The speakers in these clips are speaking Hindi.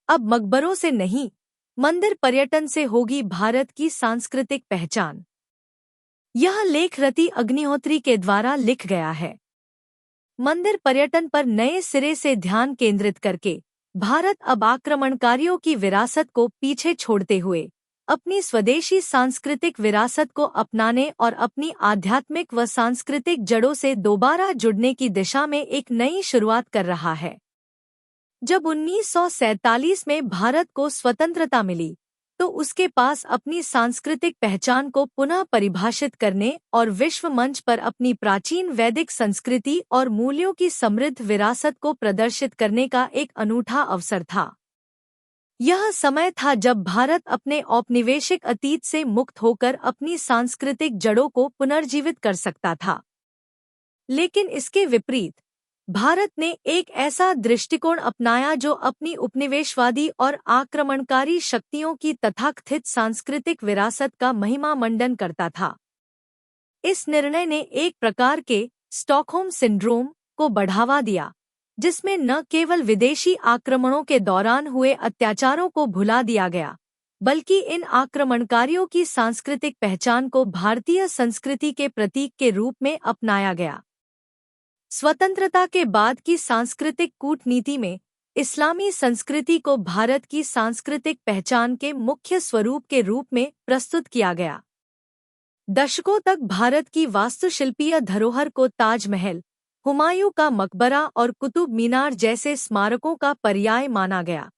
अब मकबरों से नहीं, मंदिर पर्यटन से होगी भारत की सांस्कृतिक पहचान। यह लेख रति अग्निहोत्री के द्वारा लिख गया है। मंदिर पर्यटन पर नए सिरे से ध्यान केंद्रित करके भारत अब आक्रमणकारियों की विरासत को पीछे छोड़ते हुए अपनी स्वदेशी सांस्कृतिक विरासत को अपनाने और अपनी आध्यात्मिक व सांस्कृतिक जड़ों से दोबारा जुड़ने की दिशा में एक नई शुरुआत कर रहा है। जब 1947 में भारत को स्वतंत्रता मिली, तो उसके पास अपनी सांस्कृतिक पहचान को पुनः परिभाषित करने और विश्व मंच पर अपनी प्राचीन वैदिक संस्कृति और मूल्यों की समृद्ध विरासत को प्रदर्शित करने का एक अनूठा अवसर था। यह समय था जब भारत अपने औपनिवेशिक अतीत से मुक्त होकर अपनी सांस्कृतिक जड़ों को पुनर्जीवित कर सकता था। लेकिन इसके विपरीत भारत ने एक ऐसा दृष्टिकोण अपनाया जो अपनी उपनिवेशवादी और आक्रमणकारी शक्तियों की तथाकथित सांस्कृतिक विरासत का महिमामंडन करता था। इस निर्णय ने एक प्रकार के स्टॉकहोम सिंड्रोम को बढ़ावा दिया, जिसमें न केवल विदेशी आक्रमणों के दौरान हुए अत्याचारों को भुला दिया गया, बल्कि इन आक्रमणकारियों की सांस्कृतिक पहचान को भारतीय संस्कृति के प्रतीक के रूप में अपनाया गया। स्वतंत्रता के बाद की सांस्कृतिक कूटनीति में इस्लामी संस्कृति को भारत की सांस्कृतिक पहचान के मुख्य स्वरूप के रूप में प्रस्तुत किया गया। दशकों तक भारत की वास्तुशिल्पीय धरोहर को ताजमहल, हुमायूं का मकबरा और कुतुब मीनार जैसे स्मारकों का पर्याय माना गया।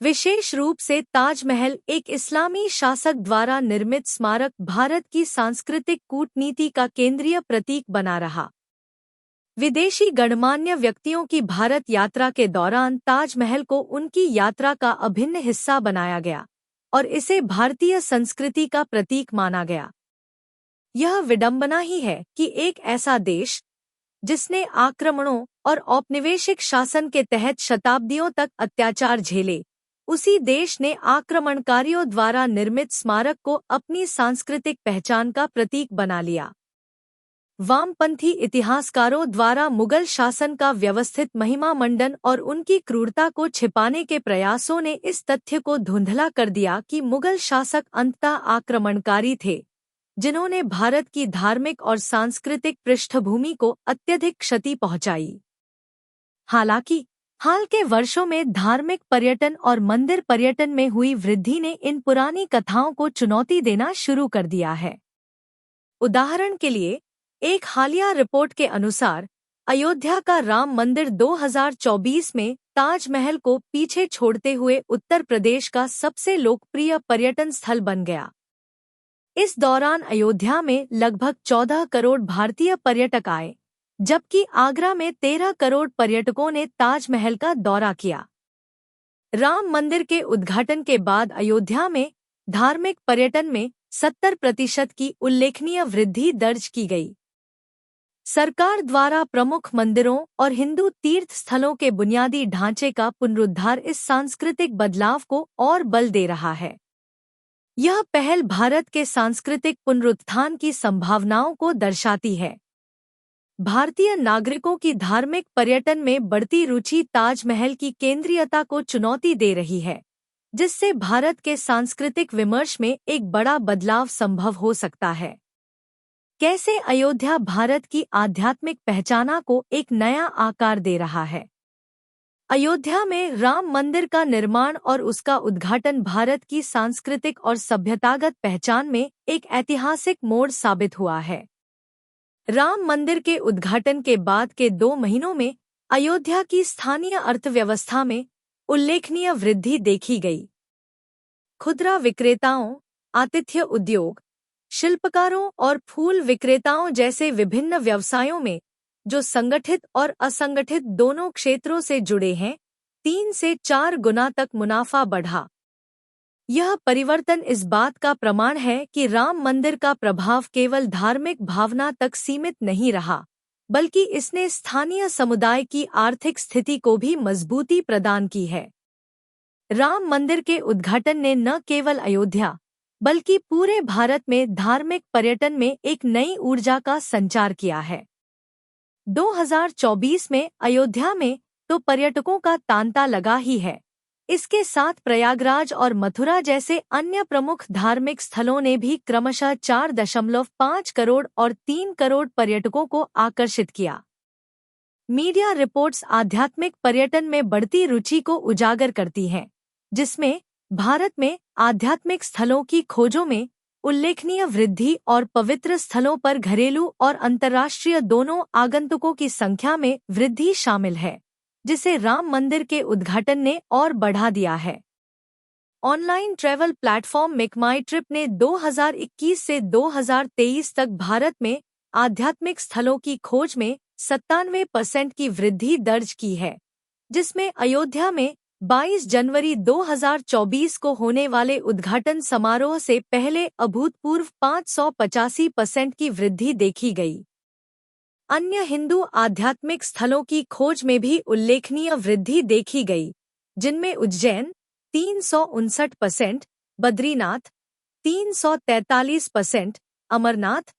विशेष रूप से ताजमहल, एक इस्लामी शासक द्वारा निर्मित स्मारक, भारत की सांस्कृतिक कूटनीति का केंद्रीय प्रतीक बना रहा। विदेशी गणमान्य व्यक्तियों की भारत यात्रा के दौरान ताजमहल को उनकी यात्रा का अभिन्न हिस्सा बनाया गया और इसे भारतीय संस्कृति का प्रतीक माना गया। यह विडंबना ही है कि एक ऐसा देश जिसने आक्रमणों और औपनिवेशिक शासन के तहत शताब्दियों तक अत्याचार झेले, उसी देश ने आक्रमणकारियों द्वारा निर्मित स्मारक को अपनी सांस्कृतिक पहचान का प्रतीक बना लिया। वामपंथी इतिहासकारों द्वारा मुगल शासन का व्यवस्थित महिमामंडन और उनकी क्रूरता को छिपाने के प्रयासों ने इस तथ्य को धुंधला कर दिया कि मुगल शासक अंततः आक्रमणकारी थे, जिन्होंने भारत की धार्मिक और सांस्कृतिक पृष्ठभूमि को अत्यधिक क्षति पहुंचाई। हालांकि हाल के वर्षों में धार्मिक पर्यटन और मंदिर पर्यटन में हुई वृद्धि ने इन पुरानी कथाओं को चुनौती देना शुरू कर दिया है। उदाहरण के लिए, एक हालिया रिपोर्ट के अनुसार अयोध्या का राम मंदिर 2024 में ताजमहल को पीछे छोड़ते हुए उत्तर प्रदेश का सबसे लोकप्रिय पर्यटन स्थल बन गया। इस दौरान अयोध्या में लगभग 14 करोड़ भारतीय पर्यटक आए, जबकि आगरा में 13 करोड़ पर्यटकों ने ताजमहल का दौरा किया। राम मंदिर के उद्घाटन के बाद अयोध्या में धार्मिक पर्यटन में 70% की उल्लेखनीय वृद्धि दर्ज की गई। सरकार द्वारा प्रमुख मंदिरों और हिंदू तीर्थ स्थलों के बुनियादी ढांचे का पुनरुद्धार इस सांस्कृतिक बदलाव को और बल दे रहा है। यह पहल भारत के सांस्कृतिक पुनरुत्थान की संभावनाओं को दर्शाती है। भारतीय नागरिकों की धार्मिक पर्यटन में बढ़ती रुचि ताजमहल की केंद्रीयता को चुनौती दे रही है, जिससे भारत के सांस्कृतिक विमर्श में एक बड़ा बदलाव संभव हो सकता है। कैसे अयोध्या भारत की आध्यात्मिक पहचान को एक नया आकार दे रहा है। अयोध्या में राम मंदिर का निर्माण और उसका उद्घाटन भारत की सांस्कृतिक और सभ्यतागत पहचान में एक ऐतिहासिक मोड़ साबित हुआ है। राम मंदिर के उद्घाटन के बाद के 2 महीनों में अयोध्या की स्थानीय अर्थव्यवस्था में उल्लेखनीय वृद्धि देखी गई। खुदरा विक्रेताओं, आतिथ्य उद्योग, शिल्पकारों और फूल विक्रेताओं जैसे विभिन्न व्यवसायों में, जो संगठित और असंगठित दोनों क्षेत्रों से जुड़े हैं, 3 से 4 गुना तक मुनाफा बढ़ा। यह परिवर्तन इस बात का प्रमाण है कि राम मंदिर का प्रभाव केवल धार्मिक भावना तक सीमित नहीं रहा, बल्कि इसने स्थानीय समुदाय की आर्थिक स्थिति को भी मजबूती प्रदान की है। राम मंदिर के उद्घाटन ने न केवल अयोध्या बल्कि पूरे भारत में धार्मिक पर्यटन में एक नई ऊर्जा का संचार किया है। 2024 में अयोध्या में तो पर्यटकों का तांता लगा ही है, इसके साथ प्रयागराज और मथुरा जैसे अन्य प्रमुख धार्मिक स्थलों ने भी क्रमशः 4.5 करोड़ और 3 करोड़ पर्यटकों को आकर्षित किया। मीडिया रिपोर्ट्स आध्यात्मिक पर्यटन में बढ़ती रुचि को उजागर करती हैं, जिसमें भारत में आध्यात्मिक स्थलों की खोजों में उल्लेखनीय वृद्धि और पवित्र स्थलों पर घरेलू और अंतर्राष्ट्रीय दोनों आगंतुकों की संख्या में वृद्धि शामिल है, जिसे राम मंदिर के उद्घाटन ने और बढ़ा दिया है। ऑनलाइन ट्रैवल प्लेटफॉर्म मेकमाईट्रिप ने 2021 से 2023 तक भारत में आध्यात्मिक स्थलों की खोज में 97% की वृद्धि दर्ज की है, जिसमें अयोध्या में 22 जनवरी 2024 को होने वाले उद्घाटन समारोह से पहले अभूतपूर्व 585% की वृद्धि देखी गई। अन्य हिंदू आध्यात्मिक स्थलों की खोज में भी उल्लेखनीय वृद्धि देखी गई, जिनमें उज्जैन 359%, बद्रीनाथ 343%, अमरनाथ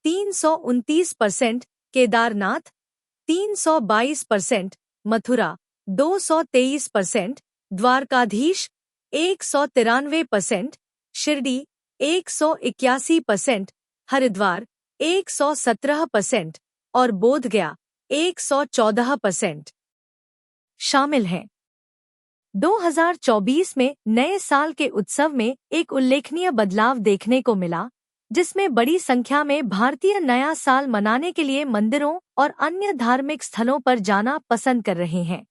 329%, केदारनाथ 322%, मथुरा 223%, द्वारकाधीश 193%, शिरडी 181%, हरिद्वार 117% और बोधगया 114% शामिल हैं। 2024 में नए साल के उत्सव में एक उल्लेखनीय बदलाव देखने को मिला, जिसमें बड़ी संख्या में भारतीय नया साल मनाने के लिए मंदिरों और अन्य धार्मिक स्थलों पर जाना पसंद कर रहे हैं।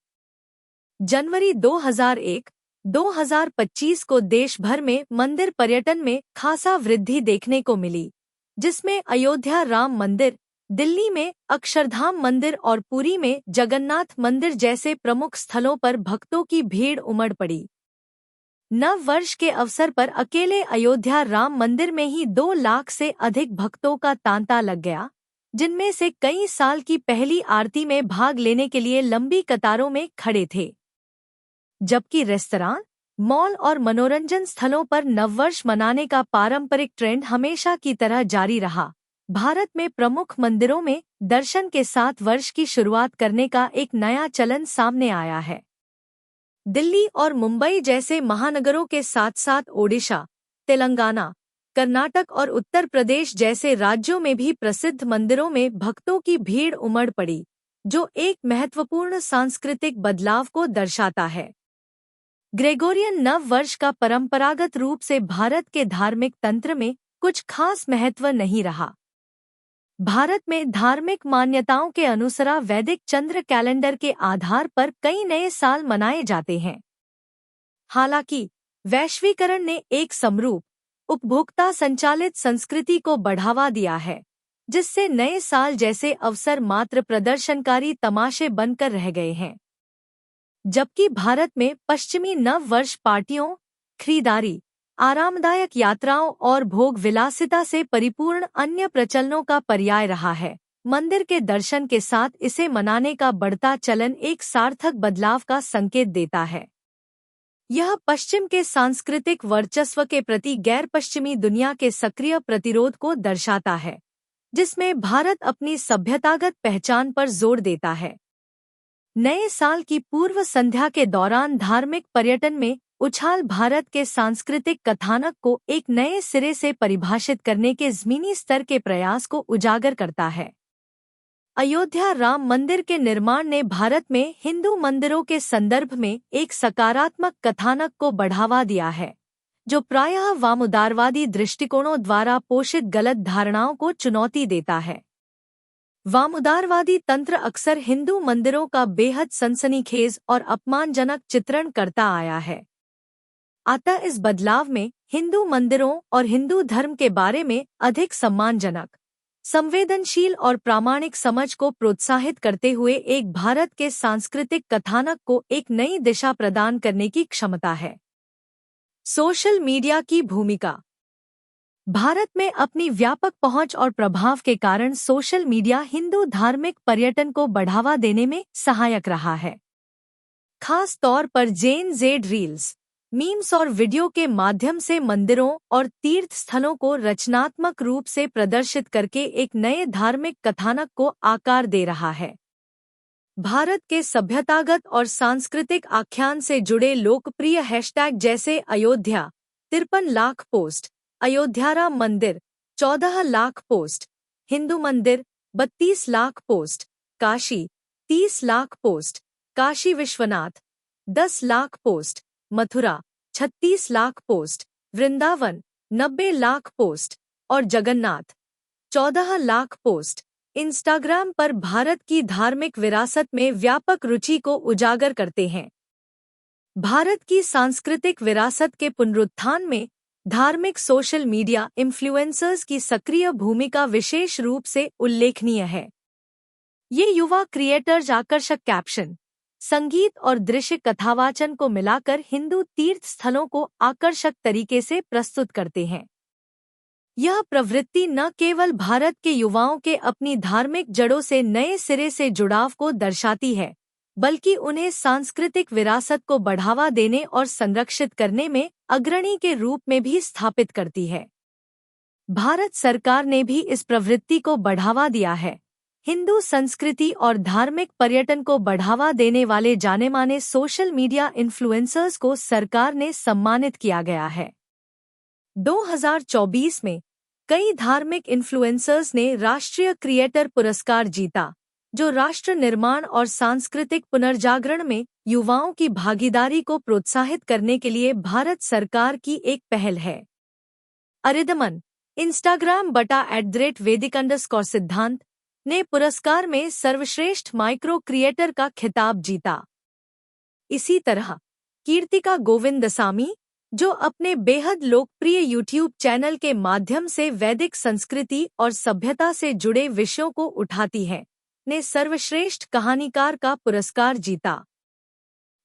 जनवरी 2001-2025 को देश भर में मंदिर पर्यटन में खासा वृद्धि देखने को मिली, जिसमें अयोध्या राम मंदिर, दिल्ली में अक्षरधाम मंदिर और पुरी में जगन्नाथ मंदिर जैसे प्रमुख स्थलों पर भक्तों की भीड़ उमड़ पड़ी। नव वर्ष के अवसर पर अकेले अयोध्या राम मंदिर में ही 2 लाख से अधिक भक्तों का तांता लग गया, जिनमें से कई साल की पहली आरती में भाग लेने के लिए लंबी कतारों में खड़े थे। जबकि रेस्तरां, मॉल और मनोरंजन स्थलों पर नववर्ष मनाने का पारंपरिक ट्रेंड हमेशा की तरह जारी रहा, भारत में प्रमुख मंदिरों में दर्शन के साथ वर्ष की शुरुआत करने का एक नया चलन सामने आया है। दिल्ली और मुंबई जैसे महानगरों के साथ साथ ओडिशा, तेलंगाना, कर्नाटक और उत्तर प्रदेश जैसे राज्यों में भी प्रसिद्ध मंदिरों में भक्तों की भीड़ उमड़ पड़ी, जो एक महत्वपूर्ण सांस्कृतिक बदलाव को दर्शाता है। ग्रेगोरियन नव वर्ष का परंपरागत रूप से भारत के धार्मिक तंत्र में कुछ खास महत्व नहीं रहा। भारत में धार्मिक मान्यताओं के अनुसार वैदिक चंद्र कैलेंडर के आधार पर कई नए साल मनाए जाते हैं। हालांकि वैश्वीकरण ने एक समरूप, उपभोक्ता संचालित संस्कृति को बढ़ावा दिया है, जिससे नए साल जैसे अवसर मात्र प्रदर्शनकारी तमाशे बनकर रह गए हैं। जबकि भारत में पश्चिमी नव वर्ष पार्टियों, खरीदारी, आरामदायक यात्राओं और भोग विलासिता से परिपूर्ण अन्य प्रचलनों का पर्याय रहा है, मंदिर के दर्शन के साथ इसे मनाने का बढ़ता चलन एक सार्थक बदलाव का संकेत देता है। यह पश्चिम के सांस्कृतिक वर्चस्व के प्रति गैर पश्चिमी दुनिया के सक्रिय प्रतिरोध को दर्शाता है, जिसमें भारत अपनी सभ्यतागत पहचान पर जोर देता है। नए साल की पूर्व संध्या के दौरान धार्मिक पर्यटन में उछाल भारत के सांस्कृतिक कथानक को एक नए सिरे से परिभाषित करने के ज़मीनी स्तर के प्रयास को उजागर करता है। अयोध्या राम मंदिर के निर्माण ने भारत में हिंदू मंदिरों के संदर्भ में एक सकारात्मक कथानक को बढ़ावा दिया है, जो प्रायः वामउदारवादी दृष्टिकोणों द्वारा पोषित गलत धारणाओं को चुनौती देता है। वामउदारवादी तंत्र अक्सर हिंदू मंदिरों का बेहद सनसनीखेज और अपमानजनक चित्रण करता आया है। अतः इस बदलाव में हिंदू मंदिरों और हिंदू धर्म के बारे में अधिक सम्मानजनक, संवेदनशील और प्रामाणिक समझ को प्रोत्साहित करते हुए एक भारत के सांस्कृतिक कथानक को एक नई दिशा प्रदान करने की क्षमता है। सोशल मीडिया की भूमिका। भारत में अपनी व्यापक पहुंच और प्रभाव के कारण सोशल मीडिया हिंदू धार्मिक पर्यटन को बढ़ावा देने में सहायक रहा है। खास तौर पर जेन जेड रील्स, मीम्स और वीडियो के माध्यम से मंदिरों और तीर्थ स्थलों को रचनात्मक रूप से प्रदर्शित करके एक नए धार्मिक कथानक को आकार दे रहा है। भारत के सभ्यतागत और सांस्कृतिक आख्यान से जुड़े लोकप्रिय हैशटैग जैसे अयोध्या 53 लाख पोस्ट, अयोध्याराम मंदिर 14 लाख पोस्ट, हिंदू मंदिर 32 lakh post, Kashi 30 lakh post, Kashi Vishwanath 10 lakh post, Mathura 36 lakh post, Vrindavan 90 lakh post और जगन्नाथ 14 लाख पोस्ट इंस्टाग्राम पर भारत की धार्मिक विरासत में व्यापक रुचि को उजागर करते हैं। भारत की सांस्कृतिक विरासत के पुनरुत्थान में धार्मिक सोशल मीडिया इन्फ्लुएंसर्स की सक्रिय भूमिका विशेष रूप से उल्लेखनीय है। ये युवा क्रिएटर्स आकर्षक कैप्शन, संगीत और दृश्य कथावाचन को मिलाकर हिंदू तीर्थ स्थलों को आकर्षक तरीके से प्रस्तुत करते हैं। यह प्रवृत्ति न केवल भारत के युवाओं के अपनी धार्मिक जड़ों से नए सिरे से जुड़ाव को दर्शाती है, बल्कि उन्हें सांस्कृतिक विरासत को बढ़ावा देने और संरक्षित करने में अग्रणी के रूप में भी स्थापित करती है। भारत सरकार ने भी इस प्रवृत्ति को बढ़ावा दिया है। हिंदू संस्कृति और धार्मिक पर्यटन को बढ़ावा देने वाले जाने-माने सोशल मीडिया इन्फ्लुएंसर्स को सरकार ने सम्मानित किया गया है। 2024 में कई धार्मिक इन्फ्लुएंसर्स ने राष्ट्रीय क्रिएटर पुरस्कार जीता, जो राष्ट्र निर्माण और सांस्कृतिक पुनर्जागरण में युवाओं की भागीदारी को प्रोत्साहित करने के लिए भारत सरकार की एक पहल है। अरिदमन इंस्टाग्राम @Vedic_सिद्धांत ने पुरस्कार में सर्वश्रेष्ठ माइक्रो क्रिएटर का खिताब जीता। इसी तरह कीर्तिका गोविंदसामी, जो अपने बेहद लोकप्रिय यूट्यूब चैनल के माध्यम से वैदिक संस्कृति और सभ्यता से जुड़े विषयों को उठाती है, ने सर्वश्रेष्ठ कहानीकार का पुरस्कार जीता।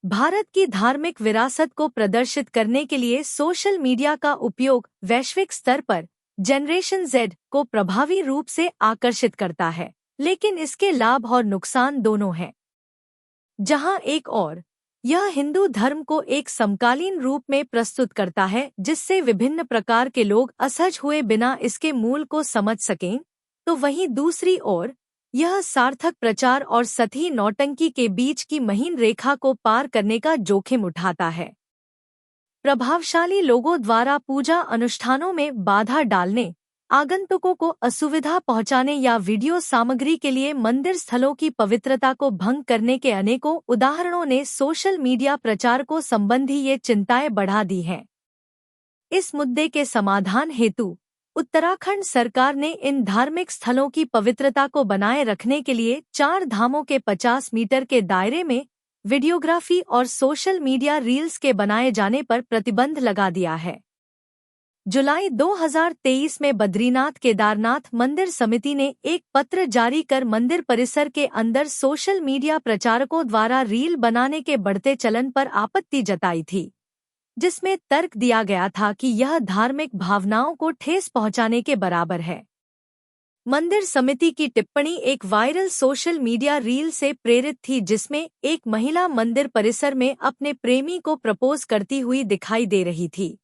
भारत की धार्मिक विरासत को प्रदर्शित करने के लिए सोशल मीडिया का उपयोग वैश्विक स्तर पर जनरेशन Z को प्रभावी रूप से आकर्षित करता है, लेकिन इसके लाभ और नुकसान दोनों हैं। जहां एक और यह हिंदू धर्म को एक समकालीन रूप में प्रस्तुत करता है, जिससे विभिन्न प्रकार के लोग असहज हुए बिना इसके मूल को समझ सकें, तो वहीं दूसरी ओर यह सार्थक प्रचार और सतही नौटंकी के बीच की महीन रेखा को पार करने का जोखिम उठाता है। प्रभावशाली लोगों द्वारा पूजा अनुष्ठानों में बाधा डालने, आगंतुकों को असुविधा पहुंचाने या वीडियो सामग्री के लिए मंदिर स्थलों की पवित्रता को भंग करने के अनेकों उदाहरणों ने सोशल मीडिया प्रचारकों संबंधी ये चिंताएं बढ़ा दी हैं। इस मुद्दे के समाधान हेतु उत्तराखंड सरकार ने इन धार्मिक स्थलों की पवित्रता को बनाए रखने के लिए 4 धामों के 50 मीटर के दायरे में वीडियोग्राफी और सोशल मीडिया रील्स के बनाए जाने पर प्रतिबंध लगा दिया है। जुलाई 2023 में बद्रीनाथ केदारनाथ मंदिर समिति ने एक पत्र जारी कर मंदिर परिसर के अंदर सोशल मीडिया प्रचारकों द्वारा रील बनाने के बढ़ते चलन पर आपत्ति जताई थी, जिसमें तर्क दिया गया था कि यह धार्मिक भावनाओं को ठेस पहुंचाने के बराबर है। मंदिर समिति की टिप्पणी एक वायरल सोशल मीडिया रील से प्रेरित थी, जिसमें एक महिला मंदिर परिसर में अपने प्रेमी को प्रपोज करती हुई दिखाई दे रही थी।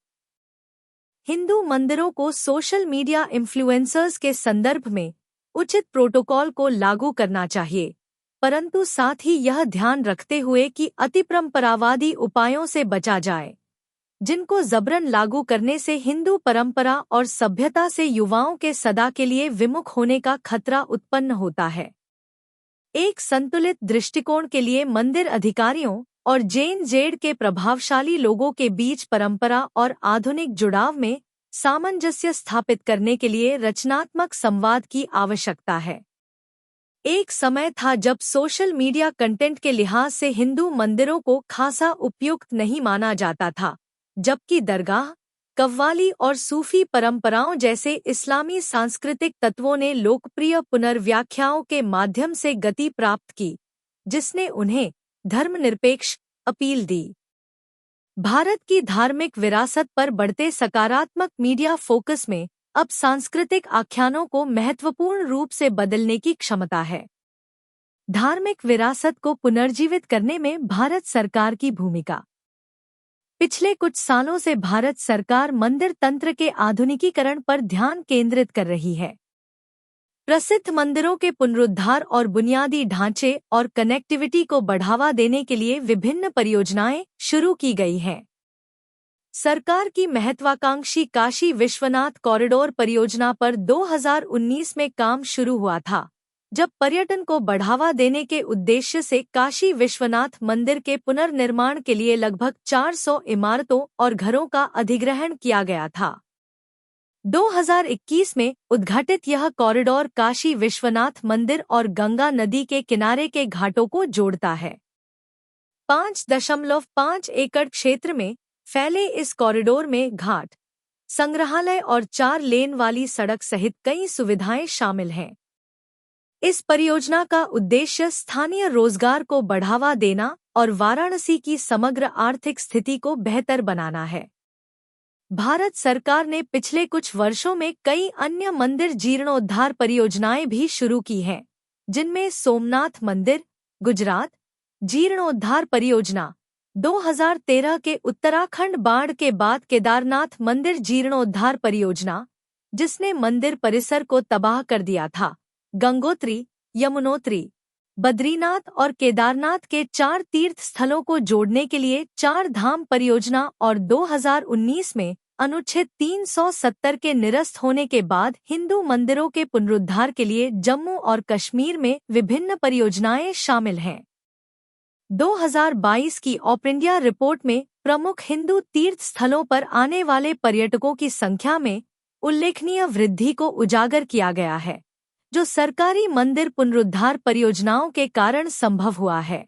हिंदू मंदिरों को सोशल मीडिया इन्फ्लुएंसर्स के संदर्भ में उचित प्रोटोकॉल को लागू करना चाहिए, परंतु साथ ही यह ध्यान रखते हुए कि अतिपरंपरावादी उपायों से बचा जाए, जिनको जबरन लागू करने से हिंदू परंपरा और सभ्यता से युवाओं के सदा के लिए विमुख होने का खतरा उत्पन्न होता है। एक संतुलित दृष्टिकोण के लिए मंदिर अधिकारियों और जैन जेड के प्रभावशाली लोगों के बीच परंपरा और आधुनिक जुड़ाव में सामंजस्य स्थापित करने के लिए रचनात्मक संवाद की आवश्यकता है। एक समय था जब सोशल मीडिया कंटेंट के लिहाज से हिंदू मंदिरों को खासा उपयुक्त नहीं माना जाता था, जबकि दरगाह, कव्वाली और सूफी परंपराओं जैसे इस्लामी सांस्कृतिक तत्वों ने लोकप्रिय पुनर्व्याख्याओं के माध्यम से गति प्राप्त की, जिसने उन्हें धर्मनिरपेक्ष अपील दी। भारत की धार्मिक विरासत पर बढ़ते सकारात्मक मीडिया फोकस में अब सांस्कृतिक आख्यानों को महत्वपूर्ण रूप से बदलने की क्षमता है। धार्मिक विरासत को पुनर्जीवित करने में भारत सरकार की भूमिका। पिछले कुछ सालों से भारत सरकार मंदिर तंत्र के आधुनिकीकरण पर ध्यान केंद्रित कर रही है। प्रसिद्ध मंदिरों के पुनरुद्धार और बुनियादी ढांचे और कनेक्टिविटी को बढ़ावा देने के लिए विभिन्न परियोजनाएं शुरू की गई हैं। सरकार की महत्वाकांक्षी काशी विश्वनाथ कॉरिडोर परियोजना पर 2019 में काम शुरू हुआ था, जब पर्यटन को बढ़ावा देने के उद्देश्य से काशी विश्वनाथ मंदिर के पुनर्निर्माण के लिए लगभग 400 इमारतों और घरों का अधिग्रहण किया गया था। 2021 में उद्घाटित यह कॉरिडोर काशी विश्वनाथ मंदिर और गंगा नदी के किनारे के घाटों को जोड़ता है। 5.5 एकड़ क्षेत्र में फैले इस कॉरिडोर में घाट, संग्रहालय और 4 लेन वाली सड़क सहित कई सुविधाएं शामिल हैं। इस परियोजना का उद्देश्य स्थानीय रोजगार को बढ़ावा देना और वाराणसी की समग्र आर्थिक स्थिति को बेहतर बनाना है। भारत सरकार ने पिछले कुछ वर्षों में कई अन्य मंदिर जीर्णोद्धार परियोजनाएं भी शुरू की हैं, जिनमें सोमनाथ मंदिर, गुजरात जीर्णोद्धार परियोजना, 2013 के उत्तराखंड बाढ़ के बाद केदारनाथ मंदिर जीर्णोद्धार परियोजना, जिसने मंदिर परिसर को तबाह कर दिया था, गंगोत्री, यमुनोत्री, बद्रीनाथ और केदारनाथ के 4 तीर्थ स्थलों को जोड़ने के लिए 4 धाम परियोजना और 2019 में अनुच्छेद 370 के निरस्त होने के बाद हिंदू मंदिरों के पुनरुद्धार के लिए जम्मू और कश्मीर में विभिन्न परियोजनाएं शामिल हैं। 2022 की ऑप इंडिया रिपोर्ट में प्रमुख हिंदू तीर्थ स्थलों पर आने वाले पर्यटकों की संख्या में उल्लेखनीय वृद्धि को उजागर किया गया है, जो सरकारी मंदिर पुनरुद्धार परियोजनाओं के कारण संभव हुआ है।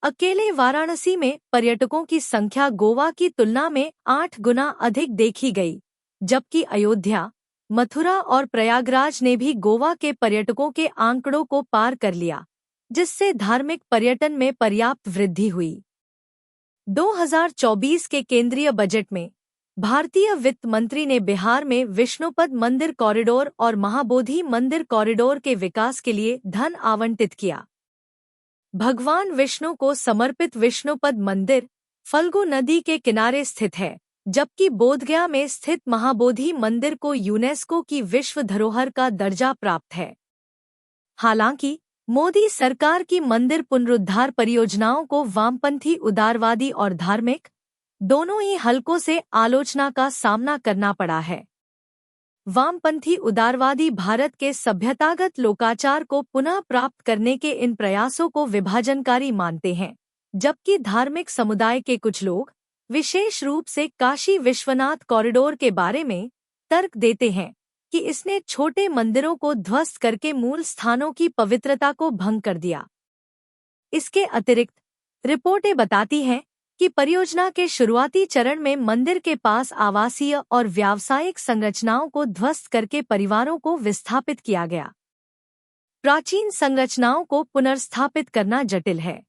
अकेले वाराणसी में पर्यटकों की संख्या गोवा की तुलना में 8 गुना अधिक देखी गई, जबकि अयोध्या, मथुरा और प्रयागराज ने भी गोवा के पर्यटकों के आंकड़ों को पार कर लिया, जिससे धार्मिक पर्यटन में पर्याप्त वृद्धि हुई। 2024 के केंद्रीय बजट में भारतीय वित्त मंत्री ने बिहार में विष्णुपद मंदिर कॉरिडोर और महाबोधि मंदिर कॉरिडोर के विकास के लिए धन आवंटित किया। भगवान विष्णु को समर्पित विष्णुपद मंदिर फल्गु नदी के किनारे स्थित है, जबकि बोधगया में स्थित महाबोधि मंदिर को यूनेस्को की विश्व धरोहर का दर्जा प्राप्त है। हालांकि मोदी सरकार की मंदिर पुनरुद्धार परियोजनाओं को वामपंथी उदारवादी और धार्मिक दोनों ही हलकों से आलोचना का सामना करना पड़ा है। वामपंथी उदारवादी भारत के सभ्यतागत लोकाचार को पुनः प्राप्त करने के इन प्रयासों को विभाजनकारी मानते हैं, जबकि धार्मिक समुदाय के कुछ लोग विशेष रूप से काशी विश्वनाथ कॉरिडोर के बारे में तर्क देते हैं कि इसने छोटे मंदिरों को ध्वस्त करके मूल स्थानों की पवित्रता को भंग कर दिया। इसके अतिरिक्त रिपोर्टें बताती हैं कि परियोजना के शुरुआती चरण में मंदिर के पास आवासीय और व्यावसायिक संरचनाओं को ध्वस्त करके परिवारों को विस्थापित किया गया। प्राचीन संरचनाओं को पुनर्स्थापित करना जटिल है।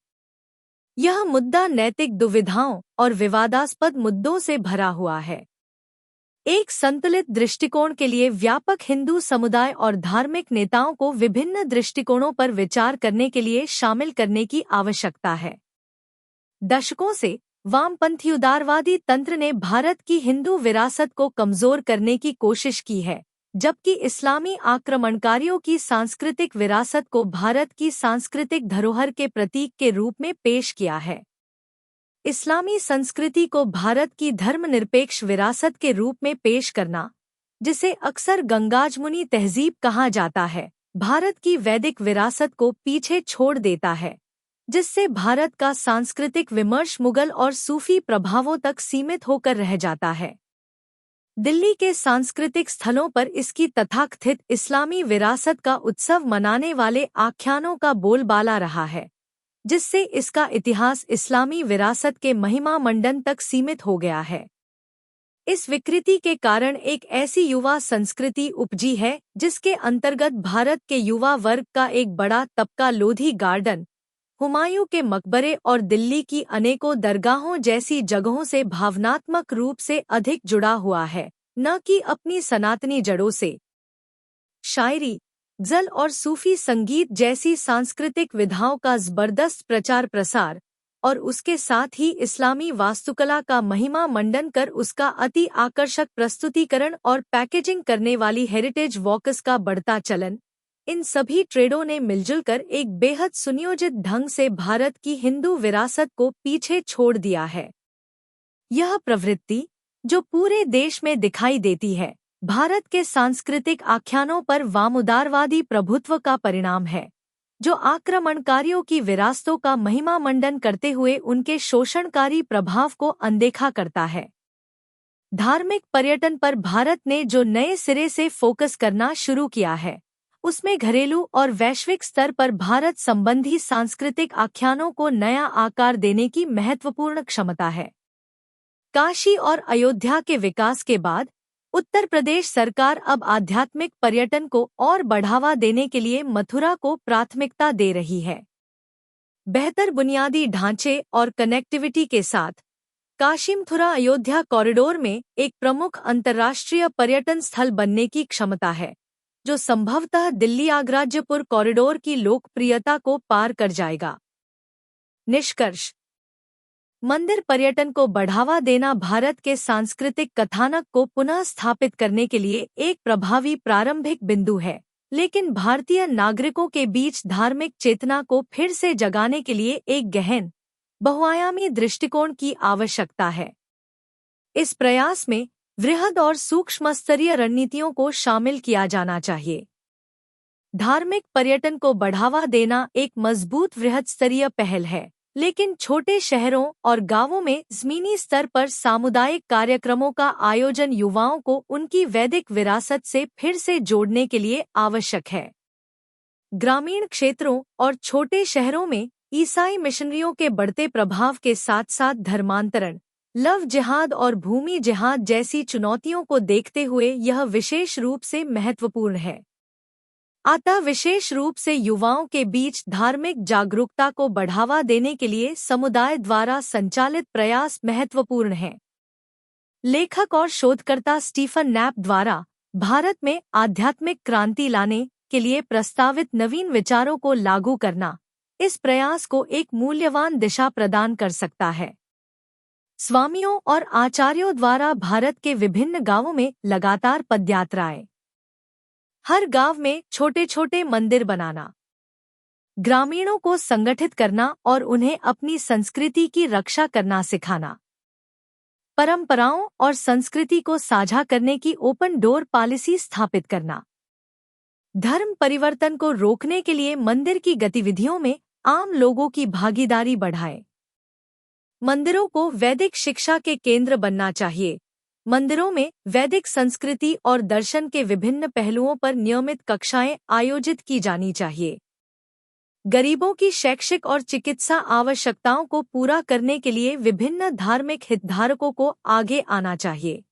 यह मुद्दा नैतिक दुविधाओं और विवादास्पद मुद्दों से भरा हुआ है। एक संतुलित दृष्टिकोण के लिए व्यापक हिंदू समुदाय और धार्मिक नेताओं को विभिन्न दृष्टिकोणों पर विचार करने के लिए शामिल करने की आवश्यकता है। दशकों से वामपंथी उदारवादी तंत्र ने भारत की हिंदू विरासत को कमजोर करने की कोशिश की है, जबकि इस्लामी आक्रमणकारियों की सांस्कृतिक विरासत को भारत की सांस्कृतिक धरोहर के प्रतीक के रूप में पेश किया है। इस्लामी संस्कृति को भारत की धर्मनिरपेक्ष विरासत के रूप में पेश करना, जिसे अक्सर गंगाजमुनी तहजीब कहा जाता है, भारत की वैदिक विरासत को पीछे छोड़ देता है, जिससे भारत का सांस्कृतिक विमर्श मुगल और सूफी प्रभावों तक सीमित होकर रह जाता है। दिल्ली के सांस्कृतिक स्थलों पर इसकी तथाकथित इस्लामी विरासत का उत्सव मनाने वाले आख्यानों का बोलबाला रहा है, जिससे इसका इतिहास इस्लामी विरासत के महिमा मंडन तक सीमित हो गया है। इस विकृति के कारण एक ऐसी युवा संस्कृति उपजी है जिसके अंतर्गत भारत के युवा वर्ग का एक बड़ा तबका लोधी गार्डन, हुमायूं के मकबरे और दिल्ली की अनेकों दरगाहों जैसी जगहों से भावनात्मक रूप से अधिक जुड़ा हुआ है, न कि अपनी सनातनी जड़ों से। शायरी, गज़ल और सूफी संगीत जैसी सांस्कृतिक विधाओं का जबरदस्त प्रचार प्रसार और उसके साथ ही इस्लामी वास्तुकला का महिमा मंडन कर उसका अति आकर्षक प्रस्तुतिकरण और पैकेजिंग करने वाली हेरिटेज वॉक्स का बढ़ता चलन, इन सभी ट्रेडों ने मिलजुल कर एक बेहद सुनियोजित ढंग से भारत की हिंदू विरासत को पीछे छोड़ दिया है। यह प्रवृत्ति, जो पूरे देश में दिखाई देती है, भारत के सांस्कृतिक आख्यानों पर वामउदारवादी प्रभुत्व का परिणाम है, जो आक्रमणकारियों की विरासतों का महिमा मंडन करते हुए उनके शोषणकारी प्रभाव को अनदेखा करता है। धार्मिक पर्यटन पर भारत ने जो नए सिरे से फोकस करना शुरू किया है, उसमें घरेलू और वैश्विक स्तर पर भारत संबंधी सांस्कृतिक आख्यानों को नया आकार देने की महत्वपूर्ण क्षमता है। काशी और अयोध्या के विकास के बाद उत्तर प्रदेश सरकार अब आध्यात्मिक पर्यटन को और बढ़ावा देने के लिए मथुरा को प्राथमिकता दे रही है। बेहतर बुनियादी ढांचे और कनेक्टिविटी के साथ काशी मथुरा अयोध्या कॉरिडोर में एक प्रमुख अंतर्राष्ट्रीय पर्यटन स्थल बनने की क्षमता है, जो संभवतः दिल्ली आगरा जयपुर कॉरिडोर की लोकप्रियता को पार कर जाएगा। निष्कर्ष: मंदिर पर्यटन को बढ़ावा देना भारत के सांस्कृतिक कथानक को पुनः स्थापित करने के लिए एक प्रभावी प्रारंभिक बिंदु है, लेकिन भारतीय नागरिकों के बीच धार्मिक चेतना को फिर से जगाने के लिए एक गहन, बहुआयामी दृष्टिकोण की आवश्यकता है। इस प्रयास में वृहद और सूक्ष्म स्तरीय रणनीतियों को शामिल किया जाना चाहिए। धार्मिक पर्यटन को बढ़ावा देना एक मजबूत वृहद स्तरीय पहल है, लेकिन छोटे शहरों और गांवों में जमीनी स्तर पर सामुदायिक कार्यक्रमों का आयोजन युवाओं को उनकी वैदिक विरासत से फिर से जोड़ने के लिए आवश्यक है। ग्रामीण क्षेत्रों और छोटे शहरों में ईसाई मिशनरियों के बढ़ते प्रभाव के साथ साथ धर्मांतरण, लव जिहाद और भूमि जिहाद जैसी चुनौतियों को देखते हुए यह विशेष रूप से महत्वपूर्ण है। अतः विशेष रूप से युवाओं के बीच धार्मिक जागरूकता को बढ़ावा देने के लिए समुदाय द्वारा संचालित प्रयास महत्वपूर्ण हैं। लेखक और शोधकर्ता स्टीफन नैप द्वारा भारत में आध्यात्मिक क्रांति लाने के लिए प्रस्तावित नवीन विचारों को लागू करना इस प्रयास को एक मूल्यवान दिशा प्रदान कर सकता है। स्वामियों और आचार्यों द्वारा भारत के विभिन्न गांवों में लगातार पदयात्राएं, हर गांव में छोटे छोटे मंदिर बनाना, ग्रामीणों को संगठित करना और उन्हें अपनी संस्कृति की रक्षा करना सिखाना, परंपराओं और संस्कृति को साझा करने की ओपन डोर पॉलिसी स्थापित करना, धर्म परिवर्तन को रोकने के लिए मंदिर की गतिविधियों में आम लोगों की भागीदारी बढ़ाएं। मंदिरों को वैदिक शिक्षा के केंद्र बनना चाहिए। मंदिरों में वैदिक संस्कृति और दर्शन के विभिन्न पहलुओं पर नियमित कक्षाएं आयोजित की जानी चाहिए। गरीबों की शैक्षिक और चिकित्सा आवश्यकताओं को पूरा करने के लिए विभिन्न धार्मिक हितधारकों को आगे आना चाहिए।